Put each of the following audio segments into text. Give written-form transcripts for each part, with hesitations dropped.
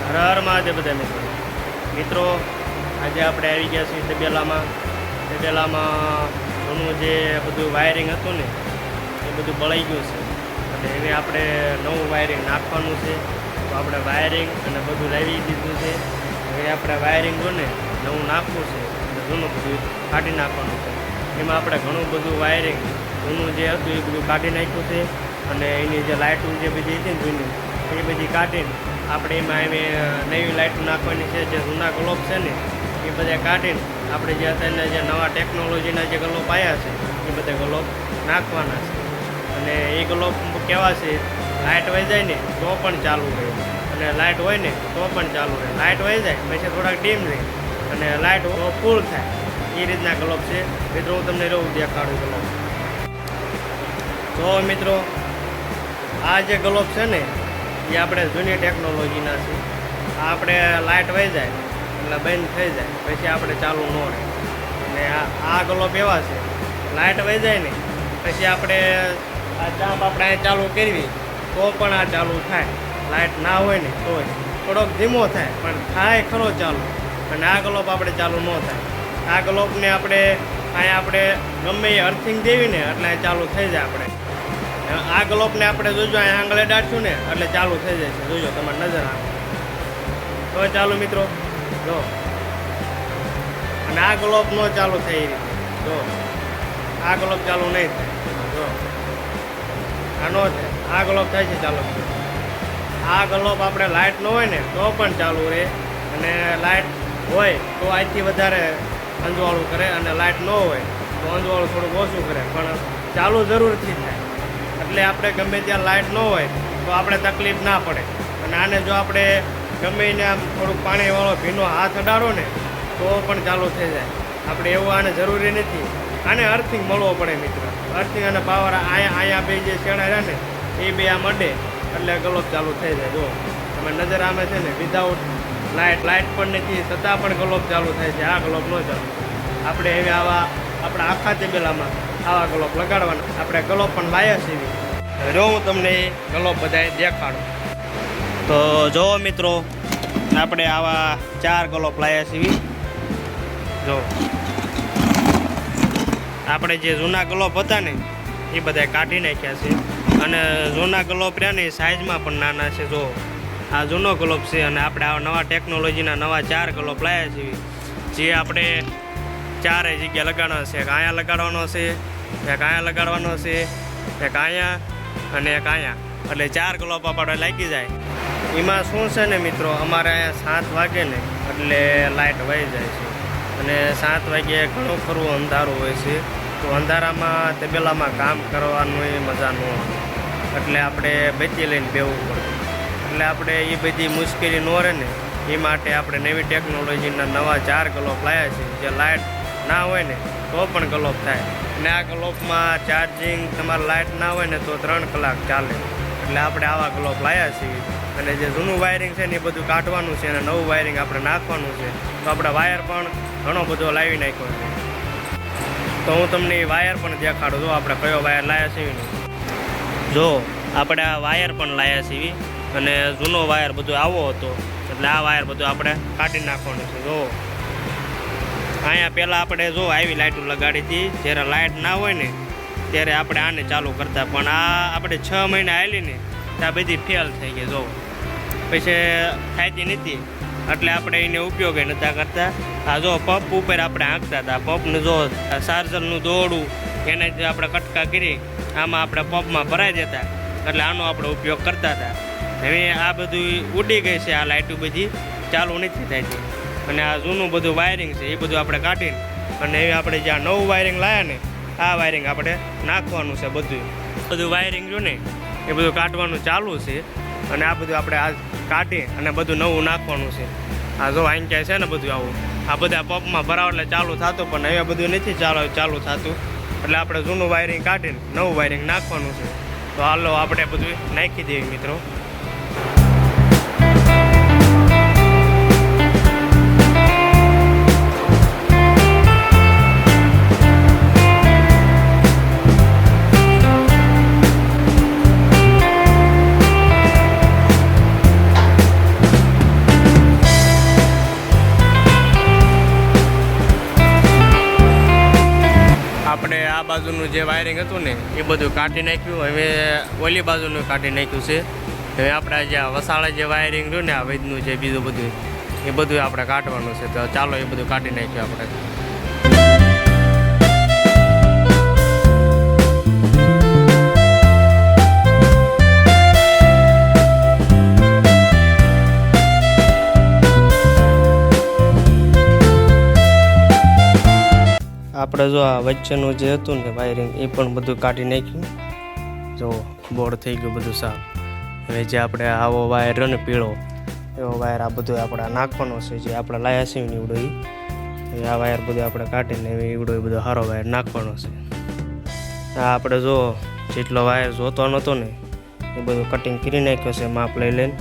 હર હર મહાદેવ બધા મિત્રો આજે આપણે આવી ગયા છીએ તબેલામાં જૂનું જે બધું વાયરિંગ હતું ને એ બધું બળાઈ ગયું છે એટલે એને આપણે નવું વાયરિંગ નાખવાનું છે. તો આપણે વાયરિંગ અને બધું લાવી દીધું છે. હવે આપણે વાયરિંગ જો ને નવું નાખવું છે એટલે જૂનું બધું કાઢી નાખવાનું છે. એમાં આપણે ઘણું બધું વાયરિંગ જૂનું જે હતું એ બધું કાઢી નાખ્યું છે અને એની જે લાઇટો જે બધી હતી ને જૂની એ બધી કાઢીને આપણે એમાં નવી લાઇટો નાખવાની છે. જે જૂના ગ્લોબ છે ને એ બધા કાઢીને આપણે જે અત્યારના જે નવા ટેકનોલોજીના જે ગ્લોબ આવ્યા છે એ બધા ગ્લોબ નાખવાના છે. અને એ ગ્લોબ કેવા છે, લાઇટ વહી જાય ને તો પણ ચાલુ રહે અને લાઇટ હોય ને તો પણ ચાલુ રહે. લાઇટ વહી જાય પછી થોડાક ડીમ રહે અને લાઇટ ફૂલ થાય એ રીતના ગ્લોબ છે. મિત્રો હું તમને એવું દેખાડું ગ્લોબ. તો મિત્રો આ જે ગ્લોબ છે ને એ આપણે જૂની ટેકનોલોજીના છે. આ આપણે લાઇટ વહી જાય એટલે બંધ થઈ જાય પછી આપણે ચાલુ ન રહે. અને આ ગ્લોબ એવા છે, લાઇટ વહી જાય ને પછી આપણે આ ચાપ આપણે અહીં ચાલુ કરવી તો પણ આ ચાલુ થાય. લાઇટ ના હોય ને તો થોડોક ધીમો થાય પણ થાય ખરો ચાલુ. અને આ ગ્લોબ આપણે ચાલુ ન થાય. આ ગ્લોબને આપણે અહીંયા આપણે ગમે એ અર્થિંગ દેવી ને એટલે ચાલુ થઈ જાય. આપણે આ ગ્લોબને આપણે જોજો અહીંયા આંગળે દાટશું ને એટલે ચાલુ થઈ જાય છે. જોજો તમારે નજર આવે તો ચાલુ મિત્રો જો. અને આ ગ્લોબ ન ચાલુ થાય એ રીતે જો. આ ગ્લોબ ચાલુ નહીં થાય જો. આ ન થાય, આ ગ્લોબ થાય છે ચાલુ. આ ગ્લોબ આપણે લાઇટ ન હોય ને તો પણ ચાલુ રહે અને લાઇટ હોય તો આજથી વધારે અંજવાળું કરે અને લાઇટ ન હોય તો અંજવાળું થોડુંક ઓછું કરે પણ ચાલુ જરૂરથી થાય. એટલે આપણે ગમે ત્યાં લાઇટ ન હોય તો આપણે તકલીફ ના પડે. અને આને જો આપણે ગમે એને આમ થોડુંક પાણીવાળો ભીનો હાથ અડાડો ને તો પણ ચાલુ થઈ જાય. આપણે એવું આને જરૂરી નથી. આને અર્થિંગ મળવો પડે મિત્ર. અર્થિંગ અને પાવર અહીંયા બે જે શેણા રહ્યા ને એ બે આમ અડે એટલે ગ્લોબ ચાલુ થઈ જાય. જો તમે નજર આમે છે ને વિધાઉટ લાઇટ પણ નથી છતાં પણ ગ્લોબ ચાલુ થાય છે. આ ગ્લોબ ન ચાલુ. આપણે હવે આપણા આખા તબેલામાં આવા ગ્લોબ લગાડવાના. આપણે ગ્લોબ પણ લાયા છે એવી. જો હું તમને એ ગ્લોબ બધા દેખાડું. તો જો મિત્રો આપણે આવા 4 ગ્લોબ લાયા છે એવી. જો આપણે જે જૂના ગ્લોબ હતા ને એ બધા કાઢી નાખ્યા છે. અને જૂના ગ્લોબ રહ્યા ને એ સાઇઝમાં પણ નાના છે. જો આ જૂનો ગ્લોબ છે અને આપણે આ નવા ટેકનોલોજીના નવા 4 ગ્લોબ લાવ્યા છીએ. જે આપણે 4 જગ્યા લગાડવાનો છે. એક અહીંયા લગાડવાનો છે, એક અહીંયા લગાડવાનો છે, એક અહીંયા અને એક અહીંયા. એટલે 4 ગ્લોબ આપણે લાગી જાય. એમાં શું છે ને મિત્રો, અમારે અહીંયા 7 વાગે ને એટલે લાઇટ વહી જાય છે. અને 7 વાગે ઘણું ખરું અંધારું હોય છે. તો અંધારામાં તબેલામાં કામ કરવાનું એ મજા ન આવે. એટલે આપણે બચી લઈને બેવું પડે. એટલે આપણે એ બધી મુશ્કેલી ન રહે ને એ માટે આપણે નવી ટેકનોલોજીના નવા 4 ગ્લોબ લાવ્યા છે. જે લાઇટ ના હોય ને તો પણ ગ્લોબ થાય. અને આ ગ્લોબમાં ચાર્જિંગ તમારે લાઇટ ના હોય ને તો 3 કલાક ચાલે. એટલે આપણે આવા ગ્લોબ લાવ્યા છીએ. અને જે જૂનું વાયરિંગ છે ને એ બધું કાઢવાનું છે અને નવું વાયરિંગ આપણે નાખવાનું છે. તો આપણે વાયર પણ ઘણો બધો લાવી નાખ્યો છે. તો હું તમને એ વાયર પણ દેખાડું. જો આપણે કયો વાયર લાવ્યા છીએ ને. જો આપણે આ વાયર પણ લાવ્યા છીએ અને જૂનો વાયર બધું આવો હતો એટલે આ વાયર બધું આપણે કાઢી નાખવાનું છે. જો અહીંયા પહેલાં આપણે જો આવી લાઇટો લગાડી હતી. જ્યારે લાઇટ ના હોય ને ત્યારે આપણે આને ચાલુ કરતા. પણ આ આપણે 6 મહિના આવેલી ને ત્યાં બધી ફેલ થઈ ગઈ. જો પછી થતી નથી એટલે આપણે એને ઉપયોગ નહોતા કરતા. આ જો પંપ ઉપર આપણે હાંકતા હતા. પંપનું જો ચાર્જરનું દોરડું એનાથી આપણે કટકા કરી આમાં આપણે પંપમાં ભરાઈ દેતા. એટલે આનો આપણે ઉપયોગ કરતા હતા. હવે આ બધું ઉડી ગઈ છે. આ લાઇટો બધી ચાલુ નથી થતી. અને આ જૂનું બધું વાયરિંગ છે એ બધું આપણે કાઢીને અને હવે આપણે જ્યાં નવું વાયરિંગ લાવ્યા ને આ વાયરિંગ આપણે નાખવાનું છે. બધું વાયરિંગ જો ને એ બધું કાઢવાનું ચાલુ છે. અને આ બધું આપણે આ કાઢી અને બધું નવું નાખવાનું છે. આ જો આંક્યા છે ને બધું આવું આ બધા પંપમાં ભરાવ એટલે ચાલુ થતું. પણ હવે બધું નથી ચાલુ થતું. એટલે આપણે જૂનું વાયરિંગ કાઢીને નવું વાયરિંગ નાખવાનું છે. તો હાલો આપણે બધું નાખી દઈએ મિત્રો. બાજુનું જે વાયરિંગ હતું ને એ બધું કાઢી નાખ્યું. હવે ઓલી બાજુનું કાઢી નાખ્યું છે. હવે આપણે જે વસાળે જે વાયરિંગ રહ્યું ને આ વૈદનું જે બીજું બધું એ બધું આપણે કાઢવાનું છે. તો ચાલો એ બધું કાઢી નાખ્યું આપણે. આપણે જો આ વચ્ચેનું જે હતું ને વાયરિંગ એ પણ બધું કાઢી નાખ્યું. જો બોર્ડ થઈ ગયું બધું સાફ. હવે જે આપણે આવો વાયર રહ્યો ને પીળો એવો વાયર આ બધું આપણે નાખવાનો છે. જે આપણે લાયા છીએ ને ઈવડો એ આ વાયર બધું આપણે કાઢીને ઈવડો એ બધો સારો વાયર નાખવાનો છે. આ આપણે જો જેટલો વાયર જોતો નહોતો ને એ બધું કટિંગ કરી નાખ્યો છે માપ લઈ લઈને.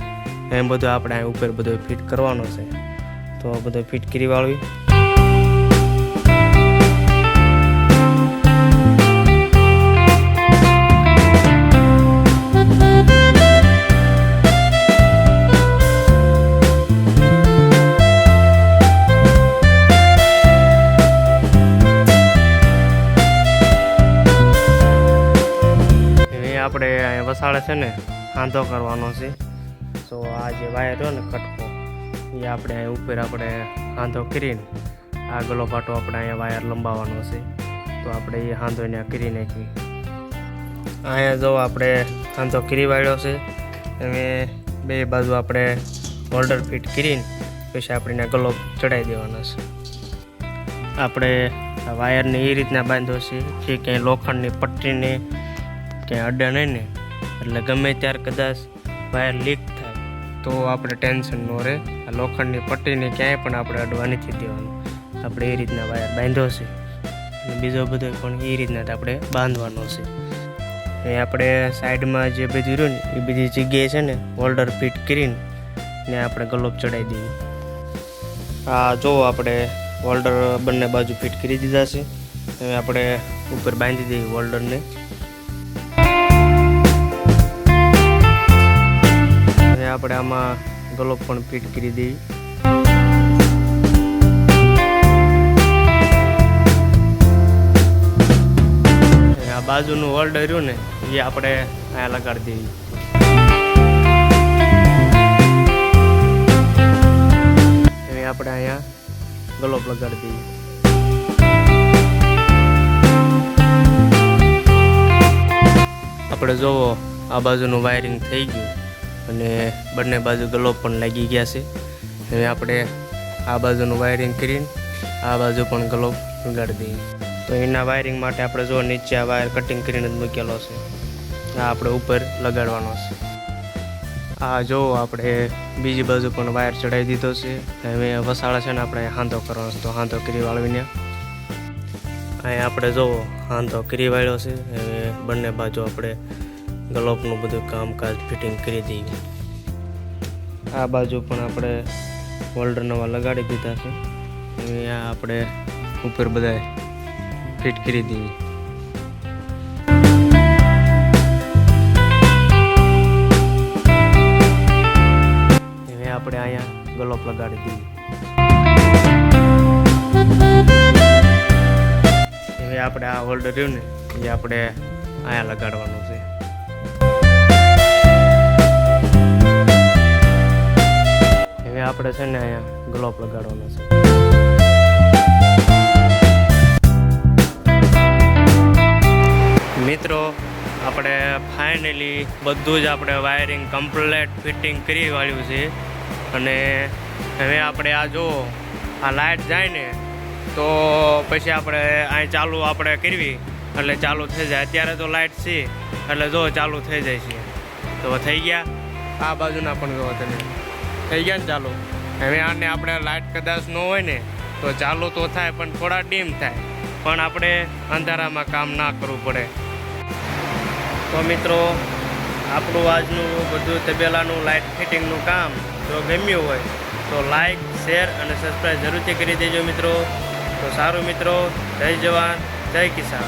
એમ બધું આપણે ઉપર બધું ફિટ કરવાનો છે. તો બધું ફિટ કરી વાળવી. આપણે અહીંયા વસાળે છે ને હાંધો કરવાનો છે. તો આ જે વાયર રહ્યો ને કટકો એ આપણે અહીંયા ઉપર આપણે હાંધો કરીને આગલો પાટો આપણે અહીંયા વાયર લંબાવવાનો છે. તો આપણે એ હાંધો અહીંયા કરી નાખી. અહીંયા જો આપણે હાંધો કરી વાળ્યો છે. હવે બે બાજુ આપણે હોલ્ડર ફિટ કરીને પછી આપણે ગલો ચડાવી દેવાનો છે. આપણે આ વાયરને એ રીતના બાંધ્યો છે કે ક્યાંય લોખંડની પટ્ટીને ક્યાંય અડે નહીં ને એટલે ગમે ત્યારે કદાચ વાયર લીક થાય તો આપણે ટેન્શન ન રહે. આ લોખંડની પટ્ટીને ક્યાંય પણ આપણે અડવા નથી દેવાનું. આપણે એ રીતના વાયર બાંધ્યો છે. અને બીજો બધો પણ એ રીતના આપણે બાંધવાનો છે. એ આપણે સાઈડમાં જે બધું રહ્યું ને એ બધી જગ્યાએ છે ને હોલ્ડર ફિટ કરીને ને આપણે ગલોબ ચડાવી દઈએ. આ જો આપણે હોલ્ડર બંને બાજુ ફિટ કરી દીધા છે. હવે આપણે ઉપર બાંધી દઈએ હોલ્ડરને. આપણે આમાં ગલોબ પણ ફિટ કરી દઈએ. આ બાજુનું હોલ્ડર રહ્યું ને એ આપણે અહીંયા લગાડી દઈએ. હવે આપણે અહીંયા ગલોબ લગાડી દઈએ. આપણે જોવો આ બાજુનું વાયરિંગ થઈ ગયું અને બંને બાજુ ગલોબ પણ લાગી ગયા છે. હવે આપણે આ બાજુનું વાયરિંગ કરીને આ બાજુ પણ ગલોબ લગાડી દઈએ. તો એના વાયરિંગ માટે આપણે જો નીચે આ વાયર કટિંગ કરીને જ મૂકેલો છે. આ આપણે ઉપર લગાડવાનો છે. આ જો આપણે બીજી બાજુ પણ વાયર ચડાવી દીધો છે. હવે વસાળા છે ને આપણે હાંધો કરવાનો છે. તો હાંધો કરી વાળવીને અહીંયા આપણે જો હાંધો કરી વાળ્યો છે. હવે બંને બાજુ આપણે ગલોબનું બધું કામકાજ ફિટિંગ કરી દઈએ. આ બાજુ પણ આપણે હોલ્ડર નવા લગાડી દીધા છે. હવે આ આપણે ઉપર બધા ફિટ કરી દઈએ. હવે આપણે અહીંયા ગલોબ લગાડી દઈએ. હવે આપણે આ હોલ્ડર રહ્યું ને એ આપણે અહીંયા લગાડવાનું છે. હવે આપણે છે ને અહીંયા ગલોબ લગાડવાનો છે. મિત્રો આપણે ફાઇનલી બધું જ આપણે વાયરિંગ કમ્પ્લીટ ફિટિંગ કરી વાળ્યું છે. અને હવે આપણે આ જો આ લાઇટ જાય ને તો પછી આપણે અહીં ચાલુ આપણે કરવી એટલે ચાલુ થઈ જાય. અત્યારે તો લાઇટ છે એટલે જો ચાલુ થઈ જાય છે. તો થઈ ગયા. આ બાજુના પણ જો તમે થઈ ગયા ને ચાલુ. હવે આને આપણે લાઇટ કદાચ ન હોય ને તો ચાલુ તો થાય પણ થોડા ડીમ થાય. પણ આપણે અંધારામાં કામ ના કરવું પડે. તો મિત્રો આપણું આજનું બધું તબેલાનું લાઇટ ફિટિંગનું કામ જો ગમ્યું હોય તો લાઇક શેર અને સબસ્ક્રાઈબ જરૂરથી કરી દેજો મિત્રો. તો સારું મિત્રો, જય જવાન જય કિસાન.